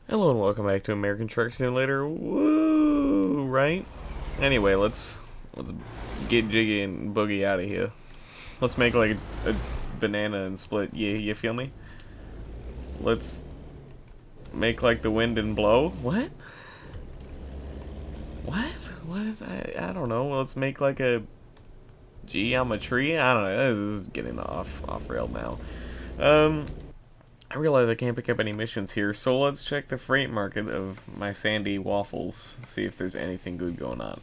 Hello and welcome back to American Truck Simulator. Woo, right? Anyway, let's get Jiggy and Boogie out of here. Let's make like a banana and split. You feel me? Let's make like the wind and blow. What? What? What is I don't know. Let's make like a geometry. I don't know. This is getting off rail now. I realize I can't pick up any missions here, so let's check the freight market of my sandy waffles. See if there's anything good going on.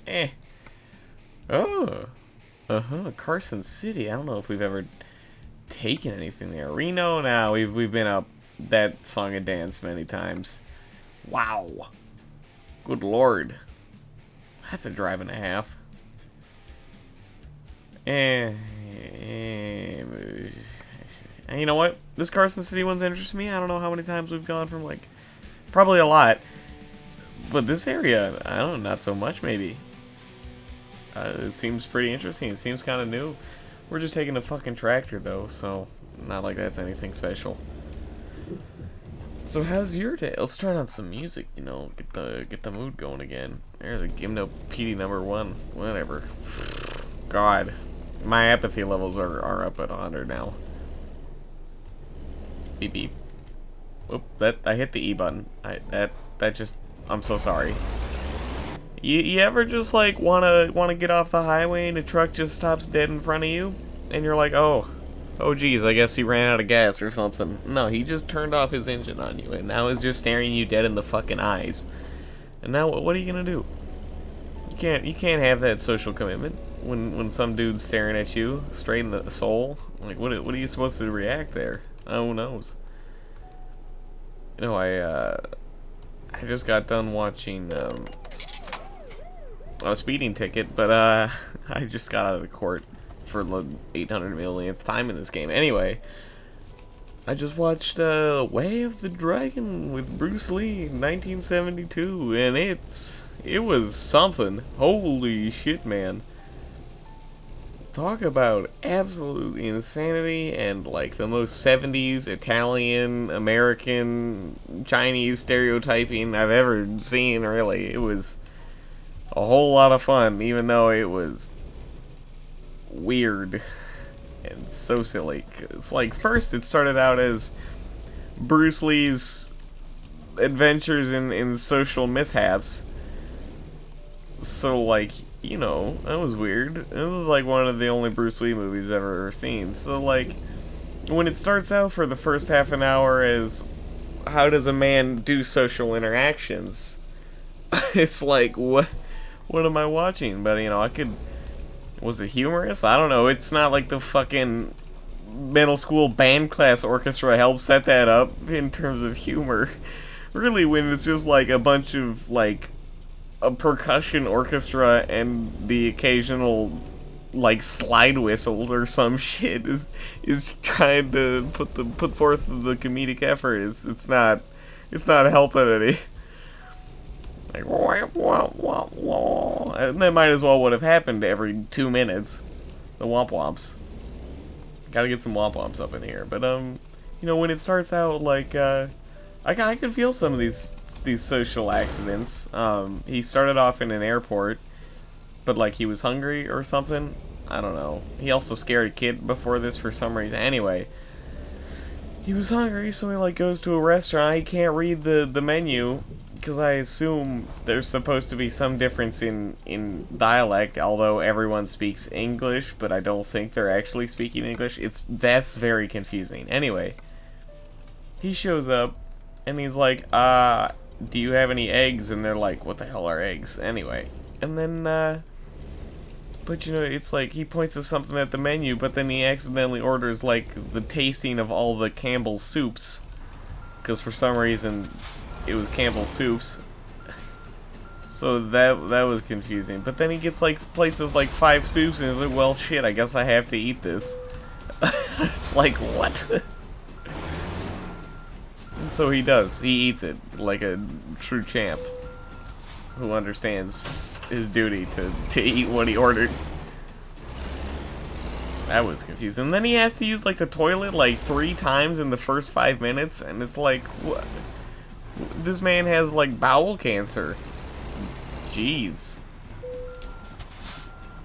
Oh. Carson City. I don't know if we've ever taken anything there. Reno? Now we've been up that song and dance many times. Wow. Good lord. That's a drive and a half. And you know what? This Carson City one's interesting to me. I don't know how many times we've gone from, like, probably a lot. But this area, I don't know, not so much, maybe. It seems pretty interesting. It seems kind of new. We're just taking a fucking tractor, though, so not like that's anything special. So how's your day? Let's turn on some music, you know, get the mood going again. There's a Gimno PD #1. Whatever. God. My apathy levels are up at 100 now. Beep beep. Oop, I hit the E button. I'm so sorry. You ever just like wanna get off the highway and the truck just stops dead in front of you, and you're like, oh geez, I guess he ran out of gas or something. No, he just turned off his engine on you, and now he's just staring you dead in the fucking eyes. And now what are you gonna do? You can't have that social commitment when some dude's staring at you straight in the soul. Like what are you supposed to react there? Who knows? You know, I just got done watching a speeding ticket, but I just got out of the court for the 800 millionth time in this game. Anyway, I just watched Way of the Dragon with Bruce Lee in 1972, and it was something. Holy shit, man. Talk about absolute insanity and like the most 70s Italian, American, Chinese stereotyping I've ever seen, really. It was a whole lot of fun, even though it was weird and so silly. It's like, first it started out as Bruce Lee's adventures in social mishaps. So, like, you know, that was weird. This is like one of the only Bruce Lee movies I've ever seen. So, like, when it starts out for the first half an hour as how does a man do social interactions, it's like, what am I watching? But, you know, was it humorous? I don't know. It's not like the fucking middle school band class orchestra helped set that up in terms of humor. Really, when it's just like a bunch of, like, a percussion orchestra and the occasional like slide whistle or some shit is trying to put forth the comedic effort. It's not helping any. Like wah, wah, wah, wah. And that might as well would have happened every 2 minutes. The womp womps. Gotta get some womp womps up in here. But you know, when it starts out like I could feel some of these social accidents. He started off in an airport, but like he was hungry or something. I don't know. He also scared a kid before this for some reason. Anyway, he was hungry, so he like goes to a restaurant. He can't read the menu because I assume there's supposed to be some difference in dialect, although everyone speaks English, but I don't think they're actually speaking English. That's very confusing. Anyway, he shows up and he's like, do you have any eggs? And they're like, what the hell are eggs? Anyway. And then, but you know, it's like, he points to something at the menu, but then he accidentally orders, like, the tasting of all the Campbell's soups. Because for some reason, it was Campbell's soups. So that was confusing. But then he gets, like, plates of, like, 5 soups, and he's like, well, shit, I guess I have to eat this. It's like, what? And so he does. He eats it like a true champ who understands his duty to eat what he ordered. That was confusing. And then he has to use like the toilet like 3 times in the first 5 minutes, and it's like, what? This man has, like, bowel cancer. Jeez.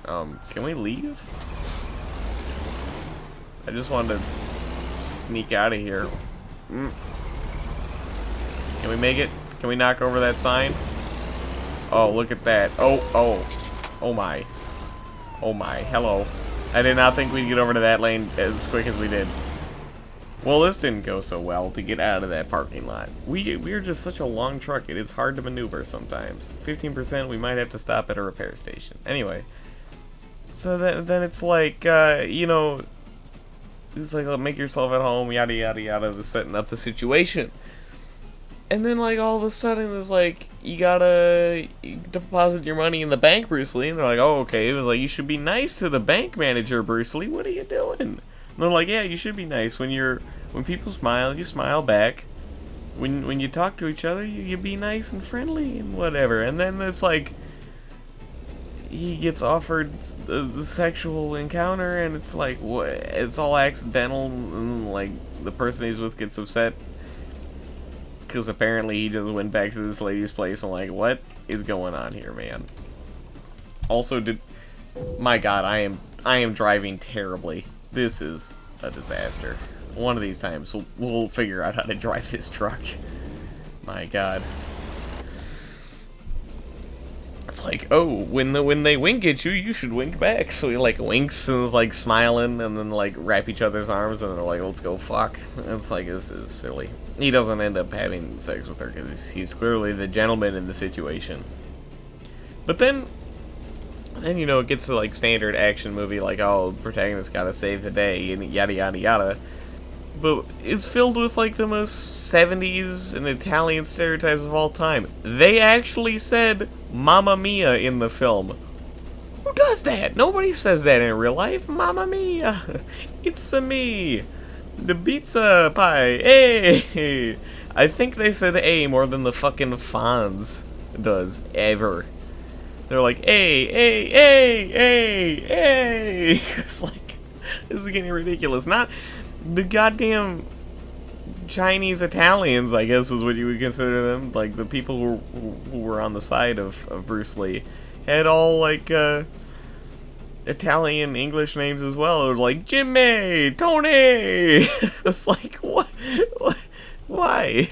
Can we leave? I just wanted to sneak out of here. Can we make it? Can we knock over that sign? Oh, look at that. Oh my. Oh my, hello. I did not think we'd get over to that lane as quick as we did. Well, this didn't go so well to get out of that parking lot. We're just such a long truck, it is hard to maneuver sometimes. 15%, we might have to stop at a repair station. Anyway. So then it's like, you know, it's like, oh, make yourself at home, yada yada yada, setting up the situation. And then, like, all of a sudden, it's like, you gotta deposit your money in the bank, Bruce Lee. And they're like, oh, okay. It was like, you should be nice to the bank manager, Bruce Lee. What are you doing? And they're like, yeah, you should be nice. When people smile, you smile back. When you talk to each other, you be nice and friendly and whatever. And then it's like, he gets offered a sexual encounter, and it's like, what? It's all accidental, and, like, the person he's with gets upset. Because apparently he just went back to this lady's place and like, what is going on here, man? Also, my God, I am driving terribly. This is a disaster. One of these times we'll figure out how to drive this truck. My God. It's like, oh, when they wink at you, you should wink back. So he like winks and is like smiling, and then like wrap each other's arms, and they're like, let's go fuck. And it's like, this is silly. He doesn't end up having sex with her because he's clearly the gentleman in the situation. But then you know, it gets to like standard action movie, like, oh, protagonist gotta save the day and yada yada yada. But it's filled with like the most 70s and Italian stereotypes of all time. They actually said Mamma Mia in the film. Who does that? Nobody says that in real life. Mamma Mia. It's a me. The pizza pie. Hey. I think they said A more than the fucking Fonz does ever. They're like, hey. It's like, this is getting ridiculous. Not the goddamn Chinese Italians, I guess is what you would consider them. Like, the people who were on the side of Bruce Lee had all, like, Italian English names as well. It was like, Jimmy, Tony! It's like, what? Why?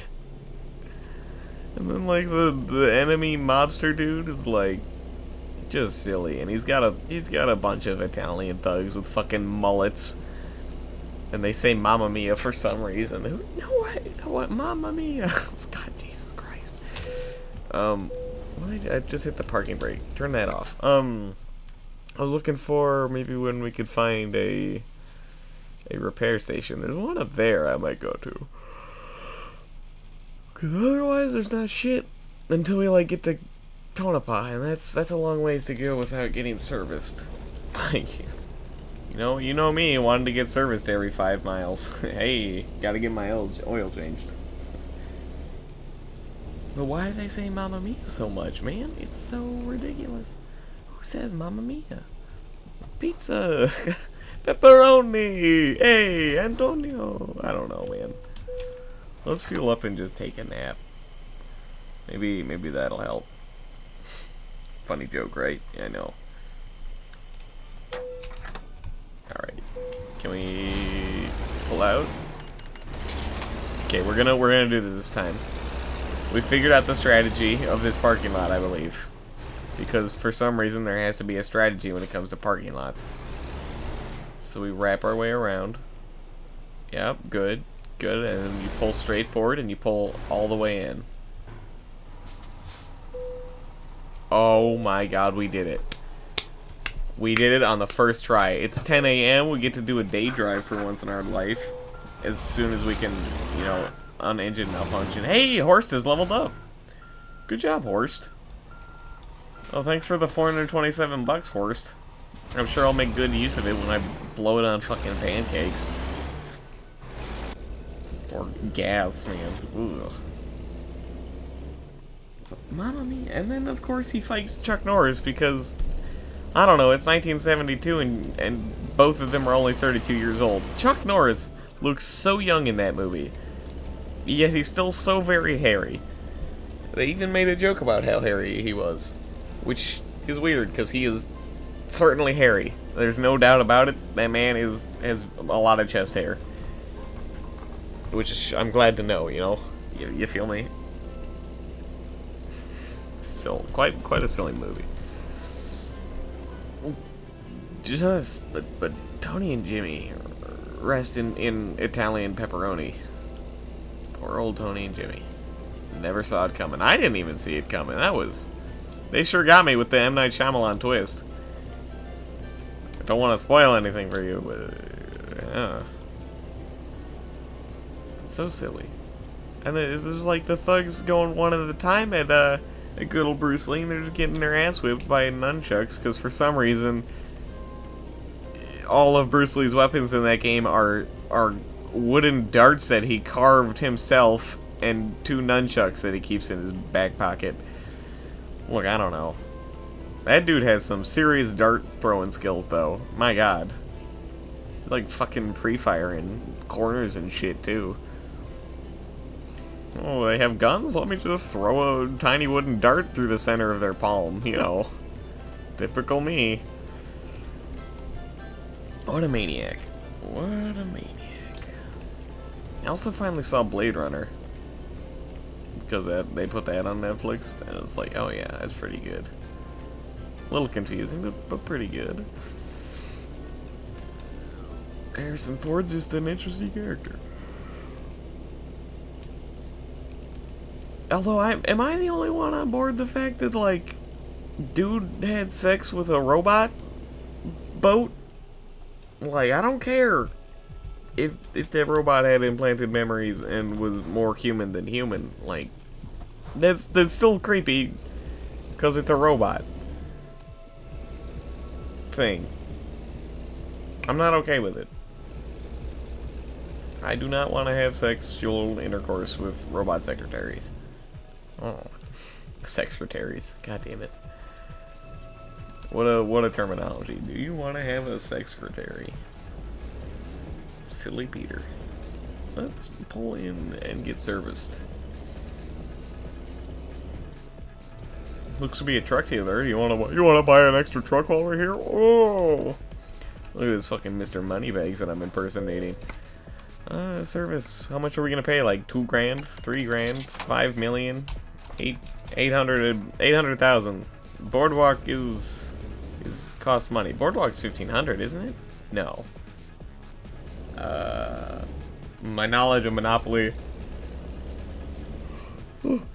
And then, like, the enemy mobster dude is, like, just silly. And he's got a bunch of Italian thugs with fucking mullets. And they say Mamma Mia for some reason. No what? Mamma Mia. God, Jesus Christ. I just hit the parking brake. Turn that off. I was looking for maybe when we could find a repair station. There's one up there I might go to. Cause otherwise there's not shit until we like get to Tonopah, and that's a long ways to go without getting serviced. You know me, wanted to get serviced every 5 miles. Hey, gotta get my oil changed. But why do they say Mamma Mia so much, man? It's so ridiculous. Who says Mamma Mia? Pizza! Pepperoni! Hey, Antonio! I don't know, man. Let's fuel up and just take a nap. Maybe that'll help. Funny joke, right? Yeah, I know. Alright. Can we pull out? Okay, we're gonna do this time. We figured out the strategy of this parking lot, I believe. Because for some reason there has to be a strategy when it comes to parking lots. So we wrap our way around. Yep, good. Good, and then you pull straight forward and you pull all the way in. Oh my God, we did it. We did it on the first try. It's 10 a.m. We get to do a day drive for once in our life. As soon as we can, you know, un-engine malfunction. Hey, Horst has leveled up. Good job, Horst. Oh, thanks for the 427 bucks, Horst. I'm sure I'll make good use of it when I blow it on fucking pancakes. Or gas, man. Ugh. Mamma Mia. And then, of course, he fights Chuck Norris because, I don't know, it's 1972 and both of them are only 32 years old. Chuck Norris looks so young in that movie, yet he's still so very hairy. They even made a joke about how hairy he was, which is weird because he is certainly hairy. There's no doubt about it. That man has a lot of chest hair, which is, I'm glad to know. You know, you feel me? So quite a silly movie. But Tony and Jimmy rest in Italian pepperoni. Poor old Tony and Jimmy. Never saw it coming. I didn't even see it coming. They sure got me with the M. Night Shyamalan twist. I don't want to spoil anything for you, but yeah. It's so silly. And there's like the thugs going one at a time at good old Bruce Lee, and they're just getting their ass whipped by nunchucks, because for some reason all of Bruce Lee's weapons in that game are wooden darts that he carved himself and 2 nunchucks that he keeps in his back pocket. Look, I don't know. That dude has some serious dart throwing skills, though. My god. Like fucking pre-firing corners and shit, too. Oh, they have guns? Let me just throw a tiny wooden dart through the center of their palm, you know. Typical me. What a maniac. What a maniac. I also finally saw Blade Runner. Because they put that on Netflix, and it's like, oh yeah, that's pretty good. A little confusing, but pretty good. Harrison Ford's just an interesting character. Although, am I the only one on board the fact that, like, dude had sex with a robot boat? Like, I don't care if that robot had implanted memories and was more human than human. Like, that's still creepy because it's a robot thing. I'm not okay with it. I do not want to have sexual intercourse with robot secretaries. Oh, secretaries. God damn it. What a terminology. Do you want to have a secretary? Silly Peter. Let's pull in and get serviced. Looks to be a truck dealer. You wanna buy an extra truck while we're here? Oh, look at this fucking Mr. Moneybags that I'm impersonating. Service. How much are we gonna pay? Like 2 grand, 3 grand, 5 million, 800,000. Boardwalk is cost money. Boardwalk's 1,500, isn't it? No. My knowledge of Monopoly,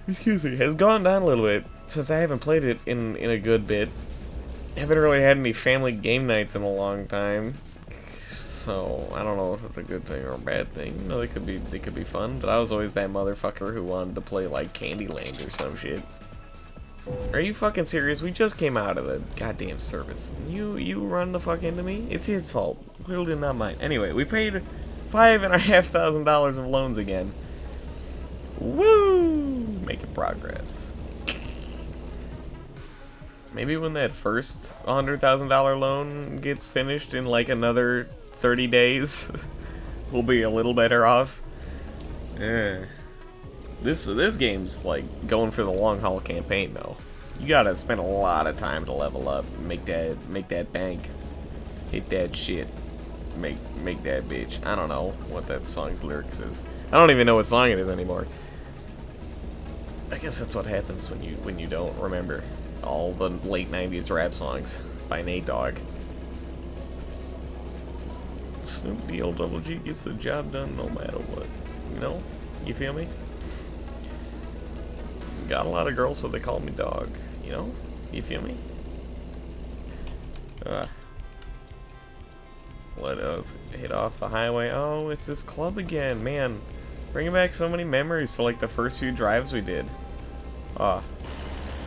excuse me, has gone down a little bit since I haven't played it in a good bit. I haven't really had any family game nights in a long time, so I don't know if it's a good thing or a bad thing. You know, they could be fun, but I was always that motherfucker who wanted to play like Candyland or some shit. Are you fucking serious? We just came out of the goddamn service. You run the fuck into me? It's his fault. Clearly not mine. Anyway, we paid $5,500 of loans again. Woo! Making progress. Maybe when that first $100,000 loan gets finished in like another 30 days, we'll be a little better off. Yeah. This game's like going for the long haul campaign though. You gotta spend a lot of time to level up, make that bank, hit that shit, make that bitch. I don't know what that song's lyrics is. I don't even know what song it is anymore. I guess that's what happens when you don't remember all the late 90s rap songs by Nate Dogg. Snoop D-O-double-G gets the job done no matter what. You know? You feel me? Got a lot of girls, so they call me dog. You know? You feel me? Let us hit off the highway. Oh, it's this club again. Man, bringing back so many memories to like the first few drives we did.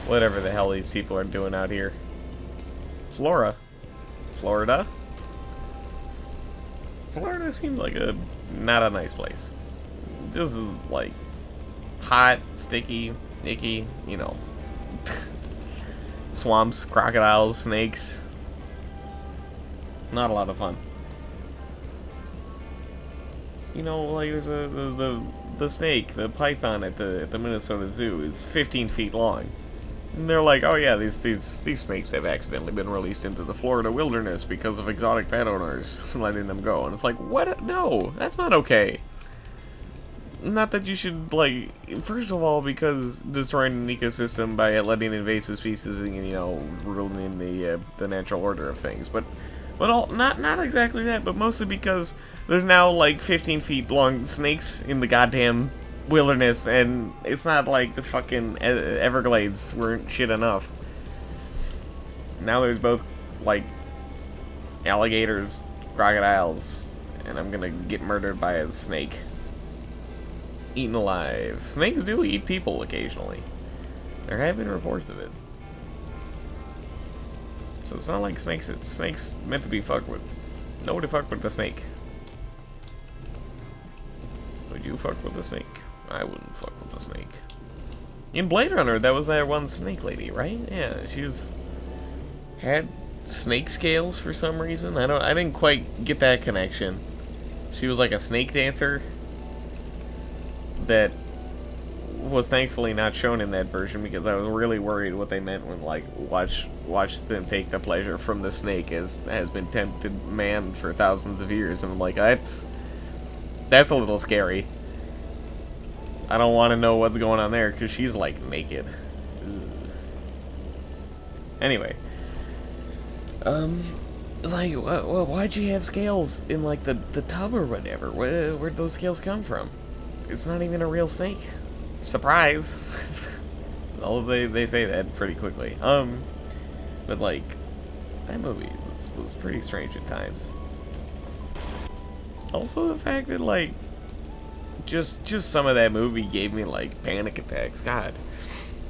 Whatever the hell these people are doing out here. Florida. Florida seems like not a nice place. This is like hot, sticky, icky, you know. Swamps, crocodiles, snakes. Not a lot of fun. You know, like there's the the snake, the python at the Minnesota Zoo is 15 feet long. And they're like, oh yeah, these snakes have accidentally been released into the Florida wilderness because of exotic pet owners letting them go. And it's like, what? No, that's not okay. Not that you should, like, first of all, because destroying an ecosystem by letting invasive species, you know, ruining the natural order of things. But not exactly that, but mostly because there's now like 15 feet long snakes in the goddamn wilderness, and it's not like the fucking Everglades weren't shit enough. Now there's both, like, alligators, crocodiles, and I'm gonna get murdered by a snake. Eaten alive. Snakes do eat people occasionally. There have been reports of it. So it's not like snakes meant to be fucked with. Nobody fuck with the snake. Would you fuck with the snake? I wouldn't fuck with the snake. In Blade Runner, that was that one snake lady, right? Yeah, she had snake scales for some reason. I didn't quite get that connection. She was like a snake dancer that was thankfully not shown in that version, because I was really worried what they meant when, like, watch them take the pleasure from the snake as has been tempted man for thousands of years, and I'm like, that's a little scary. I don't want to know what's going on there, because she's, like, naked. Ugh. Anyway. Like, well, why'd you have scales in, like, the tub or whatever? Where'd those scales come from? It's not even a real snake. Surprise! Although they say that pretty quickly. But, like, that movie was pretty strange at times. Also, the fact that, like, just some of that movie gave me, like, panic attacks. God.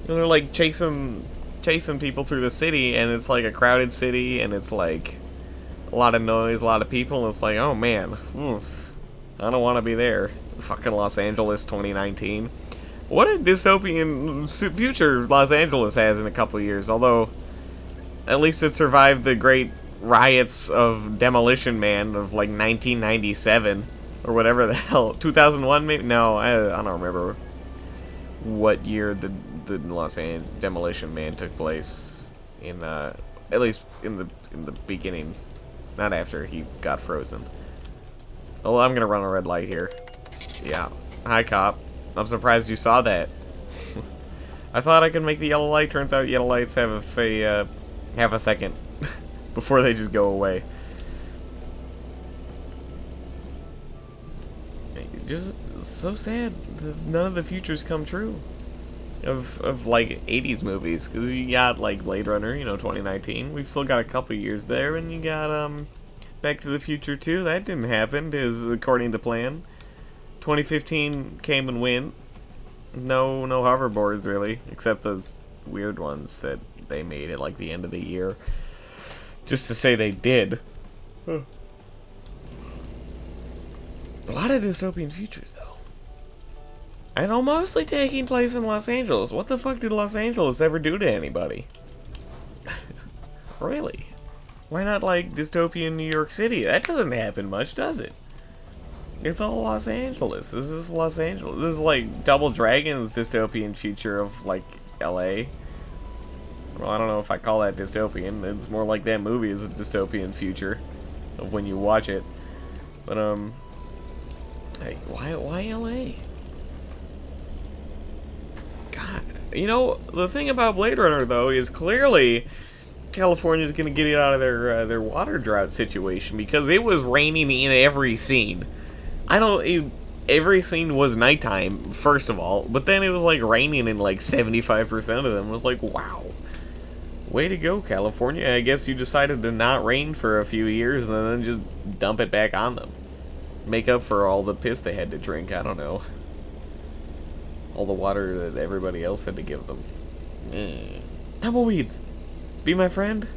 And they're, like, chasing people through the city, and it's, like, a crowded city, and it's, like, a lot of noise, a lot of people, and it's like, oh, man. Oof, I don't want to be there. Fucking Los Angeles 2019. What a dystopian future Los Angeles has in a couple years, although at least it survived the great riots of Demolition Man of, like, 1997. Or whatever the hell, 2001 maybe? No, I don't remember what year the Los Angeles Demolition Man took place. In at least in the beginning, not after he got frozen. Oh, I'm gonna run a red light here. Yeah, hi cop. I'm surprised you saw that. I thought I could make the yellow light. Turns out yellow lights have half a second before they just go away. Just so sad that none of the futures come true of like 80s movies, because you got like Blade Runner, you know, 2019. We've still got a couple years there, and you got Back to the Future 2. That didn't happen as according to plan. 2015 came and went. No hoverboards really, except those weird ones that they made at like the end of the year just to say they did. Huh. A lot of dystopian futures, though. And all mostly taking place in Los Angeles. What the fuck did Los Angeles ever do to anybody? Really? Why not, like, dystopian New York City? That doesn't happen much, does it? It's all Los Angeles. This is Los Angeles. This is, like, Double Dragon's dystopian future of, like, LA. Well, I don't know if I call that dystopian. It's more like that movie is a dystopian future of when you watch it. But, hey, why LA? God. You know, the thing about Blade Runner, though, is clearly California's going to get it out of their water drought situation, because it was raining in every scene. Every scene was nighttime, first of all, but then it was, like, raining in, like, 75% of them. It was like, wow. Way to go, California. I guess you decided to not rain for a few years and then just dump it back on them. Make up for all the piss they had to drink, I don't know. All the water that everybody else had to give them. Tumbleweeds! Be my friend?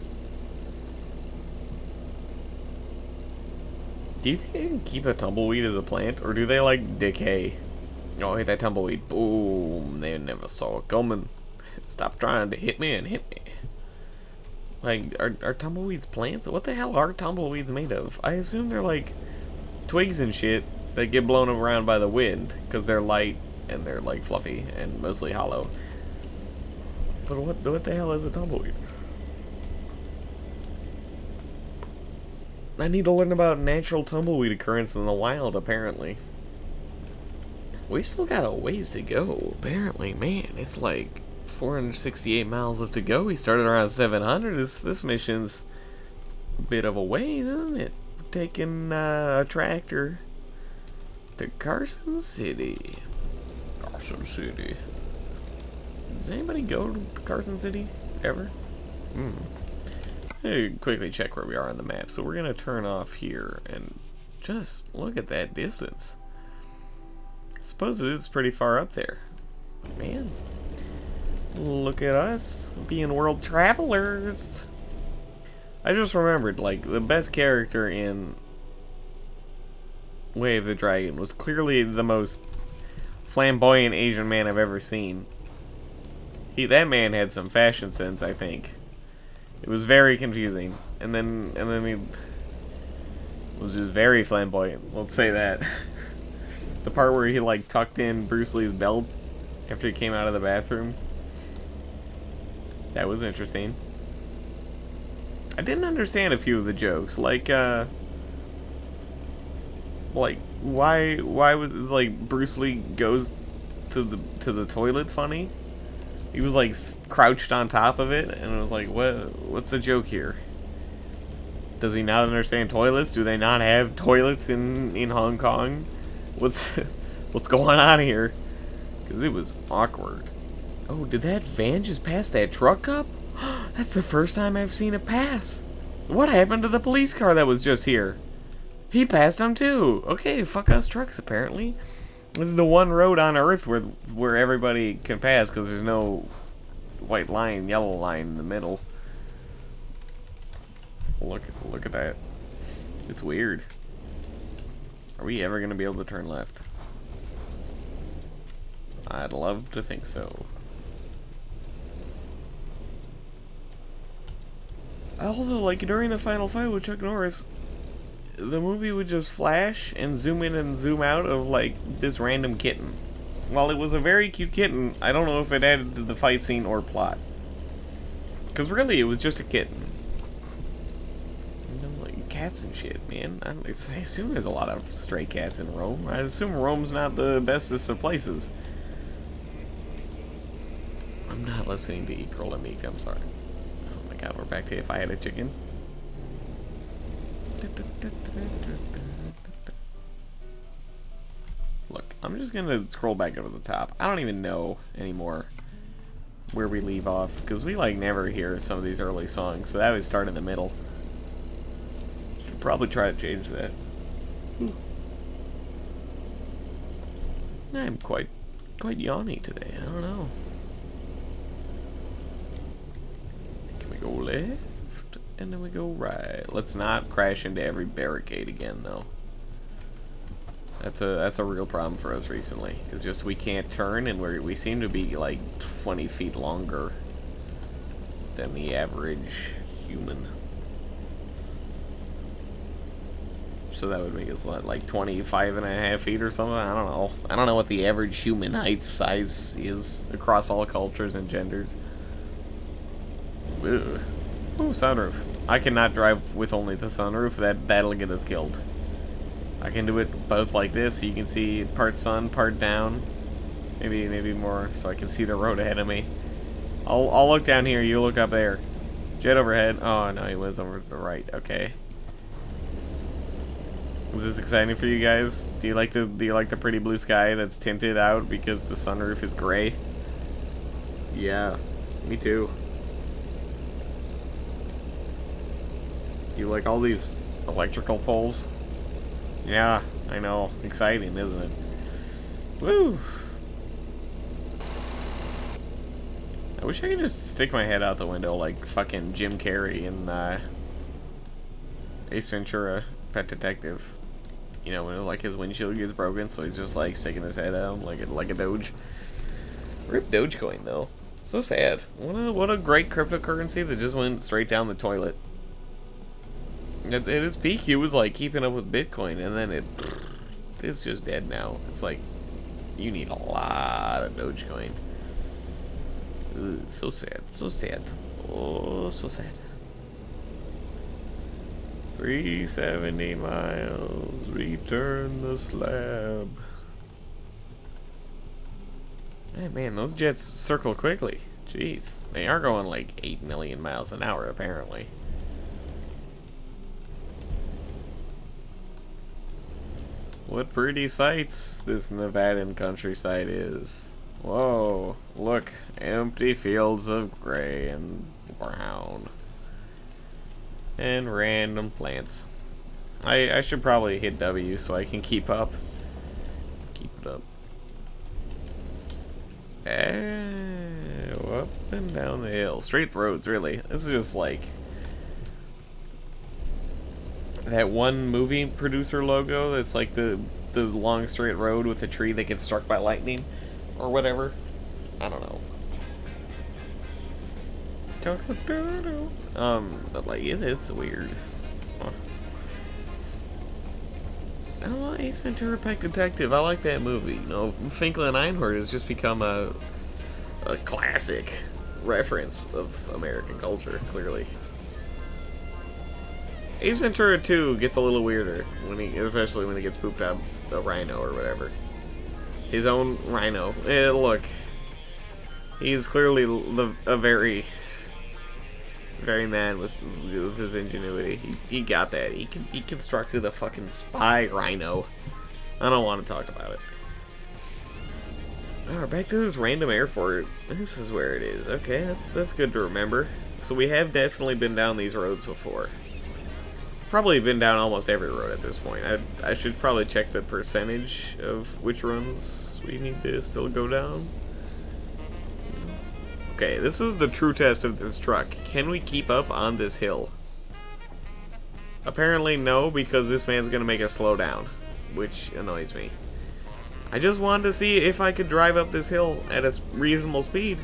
Do you think you can keep a tumbleweed as a plant, or do they, like, decay? Oh, hit that tumbleweed. Boom! They never saw it coming. Stop trying to hit me and hit me. Like, are tumbleweeds plants? What the hell are tumbleweeds made of? I assume they're, like, twigs and shit They get blown around by the wind because they're light and they're like fluffy and mostly hollow. But what the hell is a tumbleweed? I need to learn about natural tumbleweed occurrence in the wild, apparently. We still got a ways to go, apparently. Man, it's like 468 miles left to go. We started around 700. This mission's a bit of a way, isn't it? Taking a tractor to Carson City. Carson City. Does anybody go to Carson City ever? Quickly check where we are on the map. So we're gonna turn off here and just look at that distance. I suppose it is pretty far up there. Man, look at us being world travelers. I just remembered, like, the best character in Way of the Dragon was clearly the most flamboyant Asian man I've ever seen. That man had some fashion sense, I think. It was very confusing, and then he was just very flamboyant. Let's say that. The part where he like tucked in Bruce Lee's belt after he came out of the bathroom. That was interesting. I didn't understand a few of the jokes, like why was like Bruce Lee goes to the toilet funny? He was like crouched on top of it, and it was like, what's the joke here? Does he not understand toilets? Do they not have toilets in Hong Kong? What's going on here? Because it was awkward. Oh, did that van just pass that truck up? That's the first time I've seen it pass. What happened to the police car that was just here? He passed them too. Okay, fuck us trucks apparently. This is the one road on Earth where everybody can pass because there's no white line, yellow line in the middle. Look at that. It's weird. Are we ever gonna be able to turn left? I'd love to think so. I also, like, during the final fight with Chuck Norris, the movie would just flash and zoom in and zoom out of, like, this random kitten. While it was a very cute kitten, I don't know if it added to the fight scene or plot. Because really, it was just a kitten. You know, like, cats and shit, man. I assume there's a lot of stray cats in Rome. I assume Rome's not the bestest of places. I'm not listening to Eat Girl and Meek, I'm sorry. Oh my god, we're back to If I Had a Chicken. Look, I'm just gonna scroll back over the top. I don't even know anymore where we leave off, because we like never hear some of these early songs, so that would start in the middle. Should probably try to change that. I'm quite yawny today. I don't know. Can we go left? And then we go right. Let's not crash into every barricade again, though. That's a real problem for us recently. It's just we can't turn, and we seem to be like 20 feet longer than the average human. So that would make us what, like 25.5 feet or something? I don't know. I don't know what the average human height size is across all cultures and genders. Ugh. Ooh, sunroof. I cannot drive with only the sunroof. That'll get us killed. I can do it both like this, so you can see part sun, part down. Maybe more, so I can see the road ahead of me. I'll look down here. You look up there. Jet overhead. Oh no, he was over to the right. Okay. Is this exciting for you guys? Do you like the pretty blue sky that's tinted out because the sunroof is gray? Yeah, me too. You like all these electrical poles? Yeah, I know. Exciting, isn't it? Woo! I wish I could just stick my head out the window like fucking Jim Carrey in Ace Ventura, Pet Detective. You know, when like his windshield gets broken, so he's just like sticking his head out like a Doge. Rip Dogecoin though. So sad. What a great cryptocurrency that just went straight down the toilet. At its peak, it was like keeping up with Bitcoin, and then it it's just dead now. It's like, you need a lot of Dogecoin. Ugh, so sad, so sad. Oh, so sad. 370 miles, return the slab. Hey, man, those jets circle quickly. Jeez, they are going like 8 million miles an hour, apparently. What pretty sights this Nevadan countryside is. Whoa, look, empty fields of gray and brown. And random plants. I should probably hit W so I can keep up. Keep it up. Up and down the hill. Straight roads, really. This is just like that one movie producer logo that's like the long straight road with a tree that gets struck by lightning or whatever. I don't know. But like it is weird. I don't know, Ace Ventura: Pet Detective. I like that movie. You know, Finkel and Einhorn has just become a classic reference of American culture, clearly. Ace Ventura 2 gets a little weirder when especially when he gets pooped out a rhino or whatever. His own rhino. Look, he's clearly a very man with his ingenuity. He got that. He constructed a fucking spy rhino. I don't want to talk about it. Alright, back to this random airport. This is where it is. Okay, that's good to remember. So we have definitely been down these roads before. Probably been down almost every road at this point. I should probably check the percentage of which runs we need to still go down. Okay, this is the true test of this truck. Can we keep up on this hill? Apparently no, because this man's gonna make us slow down, which annoys me. I just wanted to see if I could drive up this hill at a reasonable speed.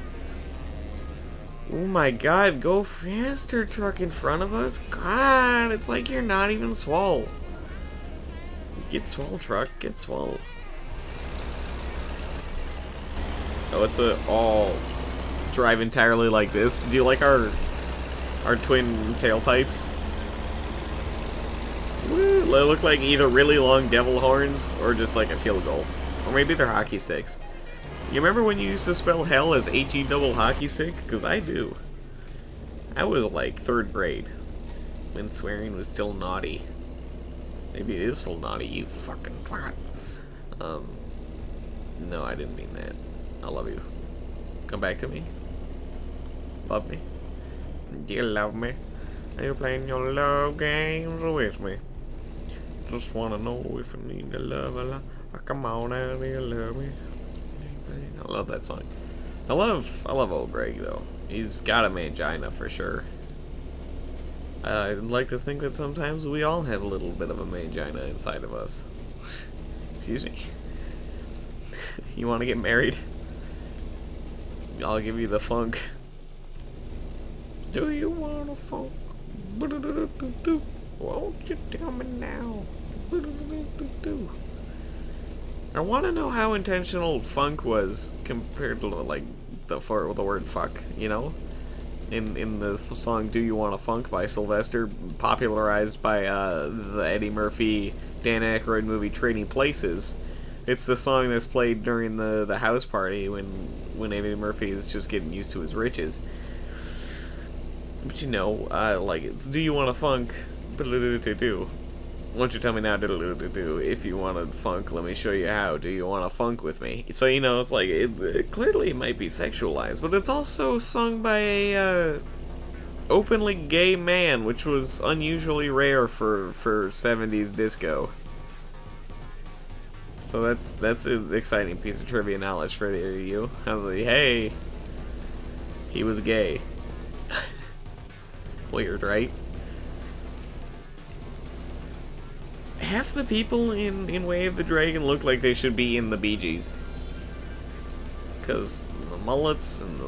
Oh my god, go faster, truck in front of us. God, it's like you're not even swole. Get swole, truck, get swole. Oh, it's all drive entirely like this. Do you like our twin tailpipes? Woo, they look like either really long devil horns or just like a field goal. Or maybe they're hockey sticks. You remember when you used to spell hell as H-E double hockey stick? Because I do. I was like 3rd grade when swearing was still naughty. Maybe it is still naughty, you fucking twat. No, I didn't mean that. I love you. Come back to me. Love me. Do you love me? Are you playing your love games with me? Just wanna know if you need to love a lot. Come on out here, love me. I love that song. I love old Greg though. He's got a mangina for sure. I'd like to think that sometimes we all have a little bit of a mangina inside of us. Excuse me. You want to get married? I'll give you the funk. Do you want a funk? Won't you tell me now? I want to know how intentional funk was compared to like the word fuck, you know? In the song "Do You Want a Funk" by Sylvester, popularized by the Eddie Murphy, Dan Aykroyd movie Trading Places. It's the song that's played during the house party when Eddie Murphy is just getting used to his riches. But you know, like it's "Do you want a funk?" Won't you tell me now, if you want to funk, let me show you how. Do you want to funk with me? So, you know, it's like, it clearly might be sexualized, but it's also sung by a openly gay man, which was unusually rare for 70s disco. So that's an exciting piece of trivia knowledge for you. Hey, he was gay. Weird, right? Half the people in Way of the Dragon look like they should be in the Bee Gees. Because the mullets and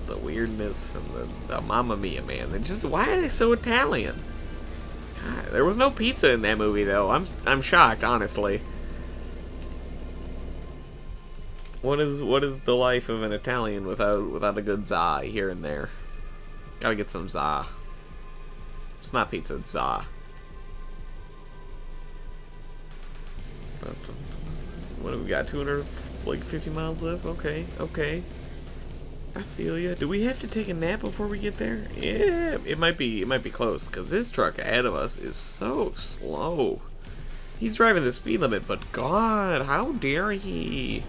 the weirdness and the Mamma Mia, man. They're just, why are they so Italian? God, there was no pizza in that movie, though. I'm shocked, honestly. What is the life of an Italian without a good za here and there? Gotta get some za. It's not pizza, it's za. What do we got? 250 miles left? Okay, okay. I feel ya. Do we have to take a nap before we get there? Yeah, it might be close, because this truck ahead of us is so slow. He's driving the speed limit, but God, how dare he?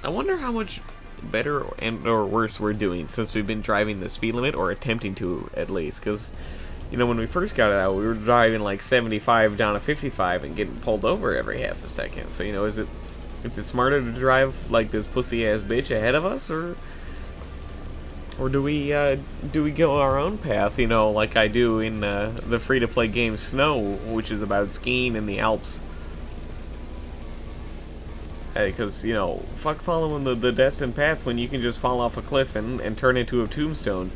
I wonder how much better and or worse we're doing since we've been driving the speed limit, or attempting to at least, because you know, when we first got it out, we were driving like 75 down to 55 and getting pulled over every half a second. So, you know, is it smarter to drive like this pussy-ass bitch ahead of us, or do we go our own path, you know, like I do in the free-to-play game Snow, which is about skiing in the Alps? Because, you know, fuck following the destined path when you can just fall off a cliff and turn into a tombstone.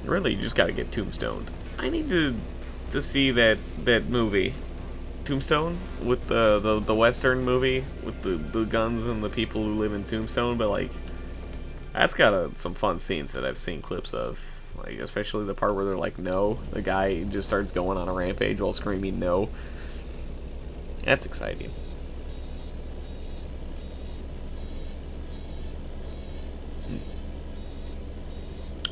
Really, you just gotta get tombstoned. I need to see that movie, Tombstone, with the Western movie with the guns and the people who live in Tombstone. But like, that's got some fun scenes that I've seen clips of. Like, especially the part where they're like, no, the guy just starts going on a rampage while screaming no. That's exciting.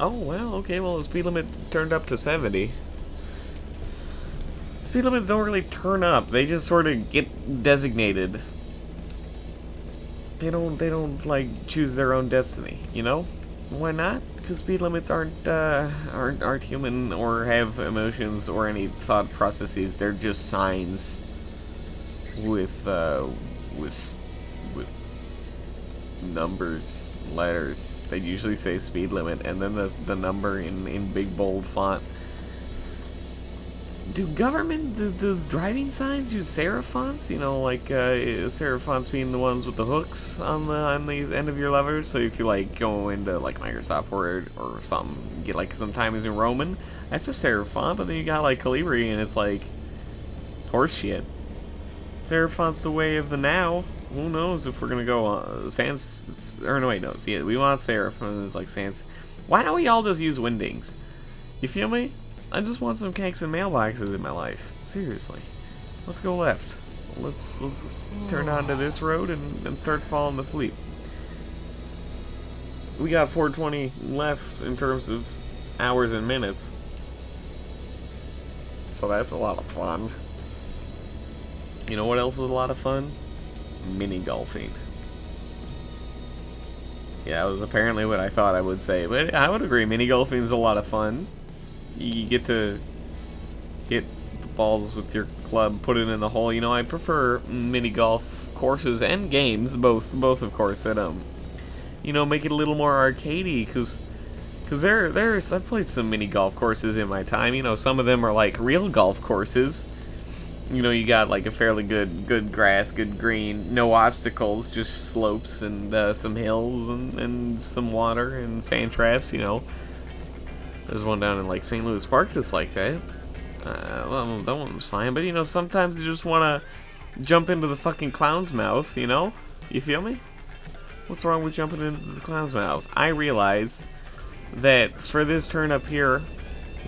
Oh, well, okay, well, the speed limit turned up to 70. Speed limits don't really turn up, they just sort of get designated. They don't, like, choose their own destiny, you know? Why not? Because speed limits aren't human or have emotions or any thought processes. They're just signs with numbers, letters. They usually say speed limit and then the number in big bold font. Does driving signs use serif fonts? You know, like serif fonts being the ones with the hooks on the end of your levers. So if you like go into like Microsoft Word or something, you get like some Times New Roman. That's a serif font, but then you got like Calibri and it's like horse shit. Serif font's the way of the now. Who knows if we're gonna go sans, or no wait, no, see, we want serif and it's like sans. Why don't we all just use Wingdings? You feel me? I just want some cakes and mailboxes in my life. Seriously. Let's go left. Let's turn onto this road and start falling asleep. We got 420 left in terms of hours and minutes. So that's a lot of fun. You know what else was a lot of fun? Mini golfing. Yeah, that was apparently what I thought I would say, but I would agree. Mini golfing is a lot of fun. You get to hit the balls with your club, put it in the hole. You know, I prefer mini golf courses and games, both of course, that you know, make it a little more arcadey, because I've played some mini golf courses in my time. You know, some of them are like real golf courses. You know, you got like a fairly good grass, good green, no obstacles, just slopes and some hills and some water and sand traps, you know. There's one down in like St. Louis Park that's like that. Well, that one was fine, but you know, sometimes you just want to jump into the fucking clown's mouth, you know? You feel me? What's wrong with jumping into the clown's mouth? I realize that for this turn up here,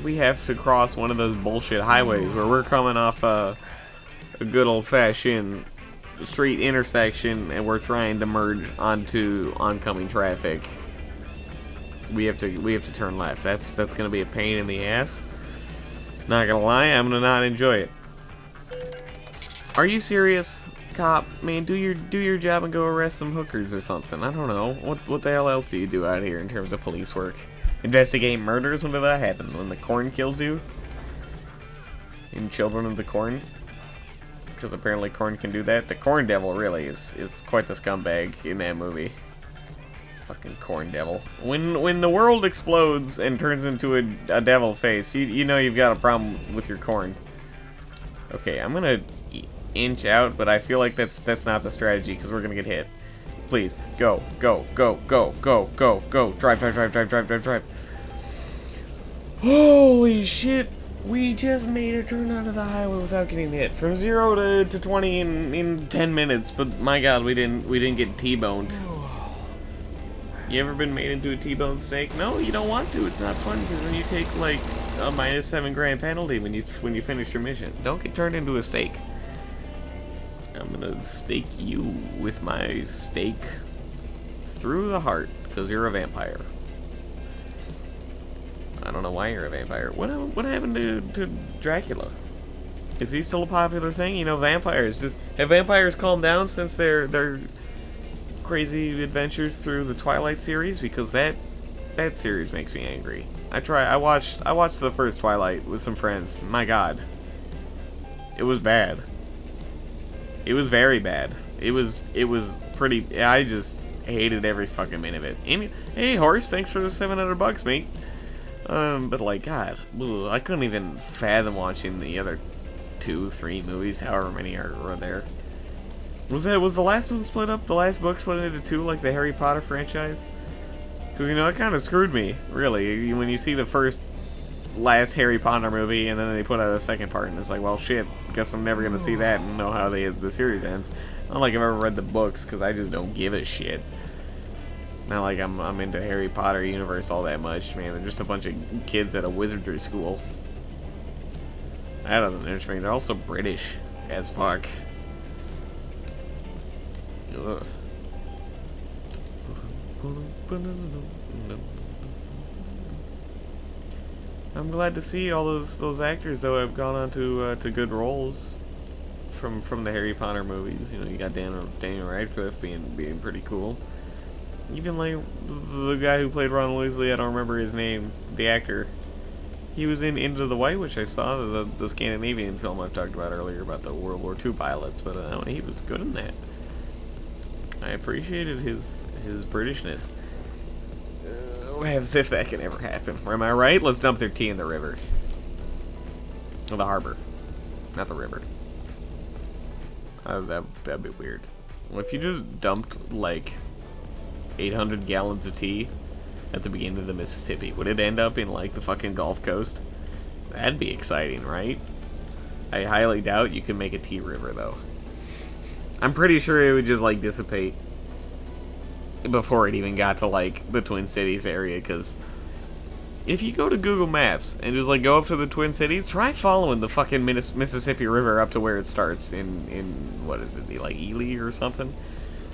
we have to cross one of those bullshit highways where we're coming off a good old-fashioned street intersection and we're trying to merge onto oncoming traffic. We have to turn left. That's gonna be a pain in the ass. Not gonna lie, I'm gonna not enjoy it. Are you serious, cop? Man, do your job and go arrest some hookers or something. I don't know. What the hell else do you do out here in terms of police work? Investigate murders? When did that happen? When the corn kills you? In Children of the Corn? Because apparently corn can do that. The Corn Devil really is quite the scumbag in that movie. Fucking Corn Devil. When the world explodes and turns into a devil face, you know you've got a problem with your corn. Okay, I'm gonna inch out, but I feel like that's not the strategy because we're gonna get hit. Please, go, go, go, go, go, go, go. Drive, drive, drive, drive, drive, drive, drive. Holy shit. We just made a turn onto the highway without getting hit. From 0 to 20 in 10 minutes, but my god, we didn't get T-boned. You ever been made into a T-bone steak? No, you don't want to. It's not fun because then you take like a -7 grand penalty when you finish your mission. Don't get turned into a steak. I'm gonna stake you with my stake through the heart because you're a vampire. I don't know why you're a vampire. What happened to Dracula? Is he still a popular thing? You know, vampires. Have vampires calmed down since their crazy adventures through the Twilight series? Because that series makes me angry. I watched the first Twilight with some friends. My god. It was bad. It was very bad. It was pretty. I just hated every fucking minute of it. Hey, Horse, thanks for the $700, mate. But like, God, I couldn't even fathom watching the other 2, 3 movies, however many are there. Was the last one split up? The last book split into 2, like the Harry Potter franchise? Because, you know, that kind of screwed me, really. When you see the last Harry Potter movie, and then they put out a second part, and it's like, well, shit, guess I'm never going to see that and know how the series ends. Not like I've ever read the books, because I just don't give a shit. Not like I'm into Harry Potter universe all that much, man. They're just a bunch of kids at a wizardry school. That doesn't interest me. They're also British as fuck. Ugh. I'm glad to see all those actors though have gone on to good roles from the Harry Potter movies. You know, you got Daniel Radcliffe being pretty cool. Even like the guy who played Ron Weasley, I don't remember his name, the actor. He was in Into the White, which I saw, the Scandinavian film I've talked about earlier about the World War II pilots, but he was good in that. I appreciated his Britishness. As if that can ever happen. Am I right? Let's dump their tea in the river. Or the harbor. Not the river. That'd be weird. Well, if you just dumped, like, 800 gallons of tea at the beginning of the Mississippi, would it end up in, like, the fucking Gulf Coast? That'd be exciting, right? I highly doubt you can make a tea river, though. I'm pretty sure it would just, like, dissipate before it even got to, like, the Twin Cities area, because if you go to Google Maps and just, like, go up to the Twin Cities, try following the fucking Mississippi River up to where it starts in what is it, like, Ely or something?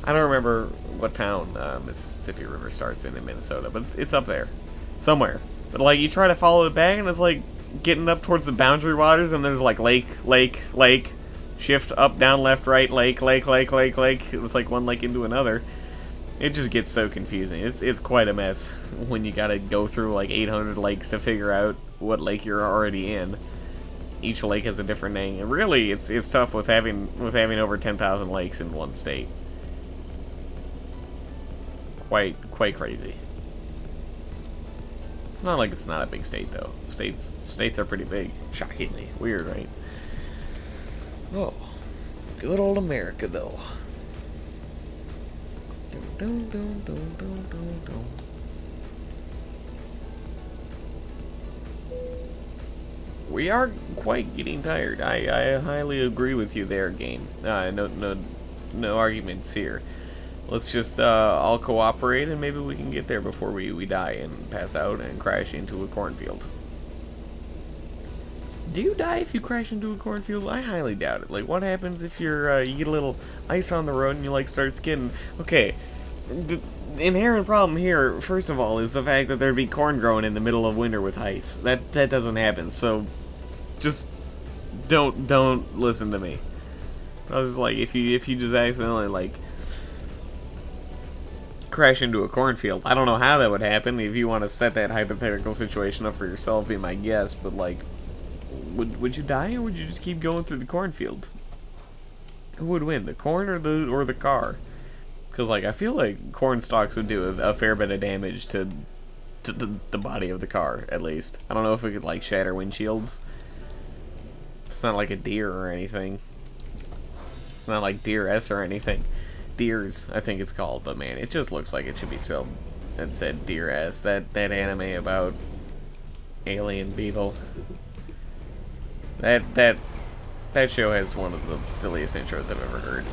I don't remember what town Mississippi River starts in Minnesota, but it's up there somewhere. But, like, you try to follow it back, and it's, like, getting up towards the boundary waters, and there's, like, lake, shift, up, down, left, right, lake. It's like one lake into another. It just gets so confusing. It's quite a mess when you gotta go through like 800 lakes to figure out what lake you're already in. Each lake has a different name. And really, it's tough with having over 10,000 lakes in one state. Quite crazy. It's not like it's not a big state though. States are pretty big. Shockingly weird, right? Oh, good old America though. We are quite getting tired. I highly agree with you there, game. No arguments here. Let's just all cooperate and maybe we can get there before we die and pass out and crash into a cornfield. Do you die if you crash into a cornfield? I highly doubt it. Like, what happens if you get a little ice on the road and you, like, start skidding? Okay, the inherent problem here, first of all, is the fact that there'd be corn growing in the middle of winter with ice. That doesn't happen, so just don't listen to me. I was just like, if you just accidentally, like, crash into a cornfield, I don't know how that would happen. If you want to set that hypothetical situation up for yourself, be my guest, but, like, would you die or would you just keep going through the cornfield? Who would win, the corn or the car? Because, like, I feel like corn stalks would do a fair bit of damage to the body of the car, at least. I don't know if it could, like, shatter windshields. It's not like a deer or anything. It's not like Deer S or anything. Deers, I think it's called, but man, it just looks like it should be spelled and said Deer S. That anime about alien people. That show has one of the silliest intros I've ever heard.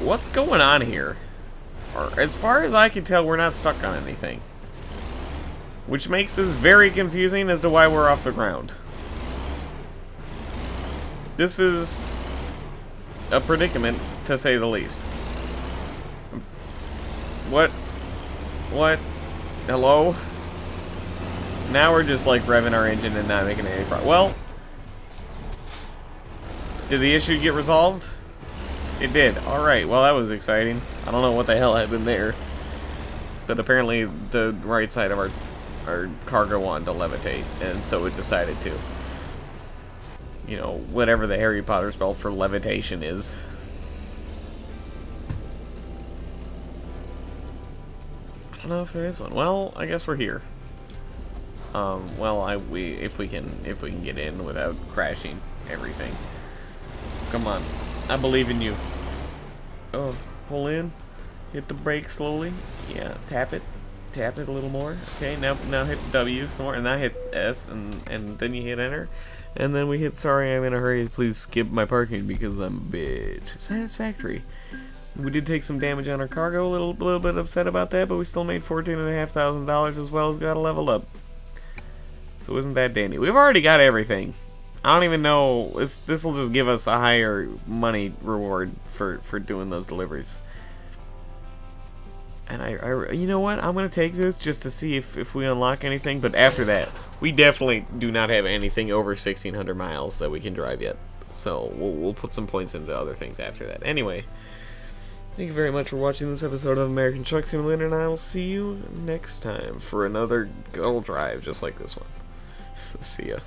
What's going on here? Or, as far as I can tell, we're not stuck on anything. Which makes this very confusing as to why we're off the ground. This is a predicament, to say the least. What? What? Hello? Now we're just like revving our engine and not making any progress. Well, did the issue get resolved? It did. Alright, well that was exciting. I don't know what the hell happened there. But apparently the right side of our cargo wanted to levitate, and so it decided to. You know, whatever the Harry Potter spell for levitation is. I don't know if there is one. Well, I guess we're here. Well, if we can get in without crashing everything. Come on, I believe in you. Oh, pull in, hit the brake slowly. Yeah, tap it a little more. Okay, now hit W some more, and now hit S, and then you hit enter, and then we hit sorry I'm in a hurry. Please skip my parking because I'm a bitch. Satisfactory. We did take some damage on our cargo. A little bit upset about that, but we still made $14,500 as well as got a level up. So isn't that dandy? We've already got everything. I don't even know. This will just give us a higher money reward for doing those deliveries. And I you know what? I'm gonna take this just to see if we unlock anything. But after that, we definitely do not have anything over 1,600 miles that we can drive yet. So we'll put some points into other things after that. Anyway, thank you very much for watching this episode of American Truck Simulator, and I will see you next time for another Gull Drive just like this one. See ya.